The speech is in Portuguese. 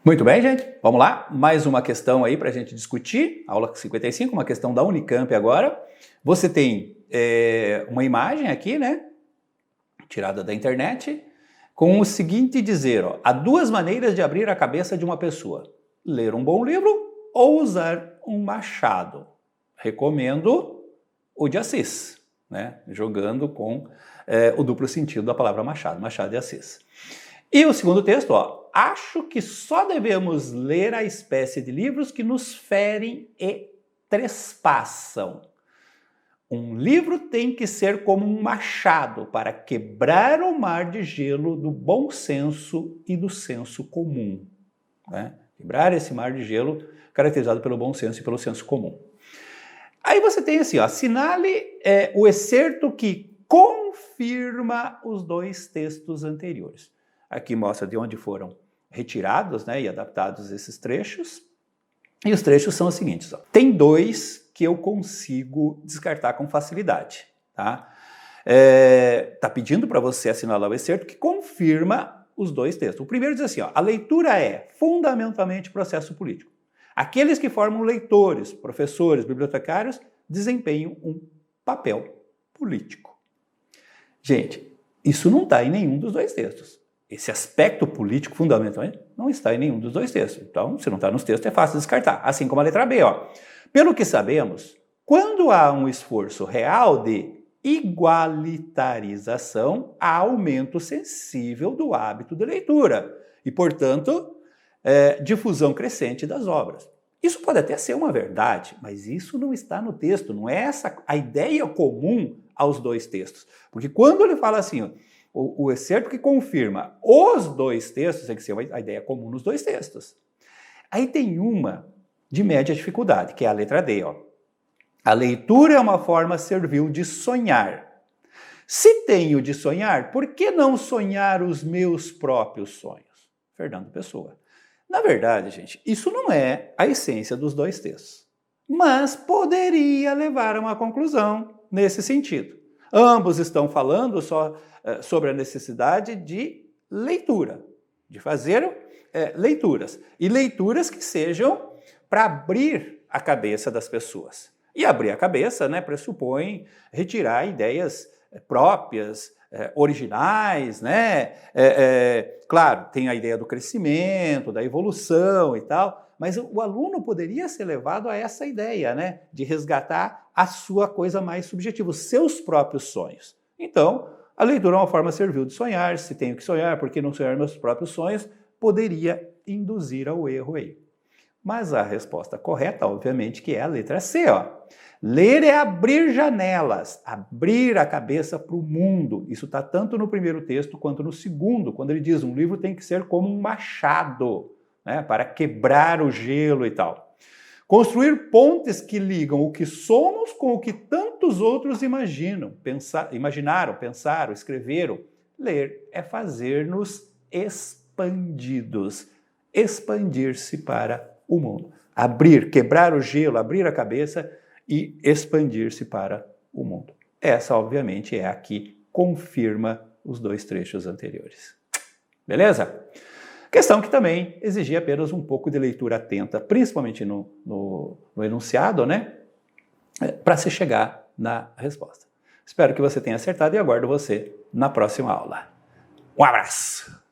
Muito bem, gente. Vamos lá. Mais uma questão aí para a gente discutir. Aula 55, uma questão da Unicamp agora. Você tem uma imagem aqui, né? Tirada da internet, com o seguinte dizer, ó, há duas maneiras de abrir a cabeça de uma pessoa. Ler um bom livro ou usar um machado. Recomendo o de Assis, né? Jogando com o duplo sentido da palavra machado, Machado de Assis. E o segundo texto, ó, acho que só devemos ler a espécie de livros que nos ferem e trespassam. Um livro tem que ser como um machado para quebrar o mar de gelo do bom senso e do senso comum. Né? Quebrar esse mar de gelo caracterizado pelo bom senso e pelo senso comum. Aí você tem assim, ó, assinale o excerto que confirma os dois textos anteriores. Aqui mostra de onde foram retirados, né, e adaptados esses trechos. E os trechos são os seguintes. Ó. Tem dois que eu consigo descartar com facilidade. Tá pedindo para você assinalar o excerto que confirma os dois textos. O primeiro diz assim, ó, a leitura é fundamentalmente processo político. Aqueles que formam leitores, professores, bibliotecários, desempenham um papel político. Gente, isso não está em nenhum dos dois textos. Esse aspecto político, fundamentalmente, não está em nenhum dos dois textos. Então, se não está nos textos, é fácil descartar. Assim como a letra B. Ó. Pelo que sabemos, quando há um esforço real de igualitarização, há aumento sensível do hábito de leitura e, portanto, difusão crescente das obras. Isso pode até ser uma verdade, mas isso não está no texto, não é essa a ideia comum aos dois textos. Porque quando ele fala assim, ó, o excerto que confirma os dois textos, tem que ser a ideia comum nos dois textos. Aí tem uma de média dificuldade, que é a letra D. Ó. A leitura é uma forma servil de sonhar. Se tenho de sonhar, por que não sonhar os meus próprios sonhos? Fernando Pessoa. Na verdade, gente, isso não é a essência dos dois textos, mas poderia levar a uma conclusão nesse sentido. Ambos estão falando só sobre a necessidade de leitura, de fazer leituras. E leituras que sejam para abrir a cabeça das pessoas. E abrir a cabeça, né, pressupõe retirar ideias próprias, originais, né? Claro, tem a ideia do crescimento, da evolução e tal, mas o aluno poderia ser levado a essa ideia, né, de resgatar a sua coisa mais subjetiva, os seus próprios sonhos. Então, a leitura é uma forma servil de sonhar, se tenho que sonhar, por que não sonhar meus próprios sonhos? Poderia induzir ao erro aí. Mas a resposta correta, obviamente, que é a letra C, ó. Ler é abrir janelas, abrir a cabeça para o mundo. Isso está tanto no primeiro texto quanto no segundo, quando ele diz um livro tem que ser como um machado, né, para quebrar o gelo e tal. Construir pontes que ligam o que somos com o que tantos outros imaginaram, pensaram, escreveram. Ler é fazer-nos expandidos, expandir-se para o mundo. Abrir, quebrar o gelo, abrir a cabeça e expandir-se para o mundo. Essa, obviamente, é a que confirma os dois trechos anteriores. Beleza? Questão que também exigia apenas um pouco de leitura atenta, principalmente no enunciado, né? Para se chegar na resposta. Espero que você tenha acertado e aguardo você na próxima aula. Um abraço!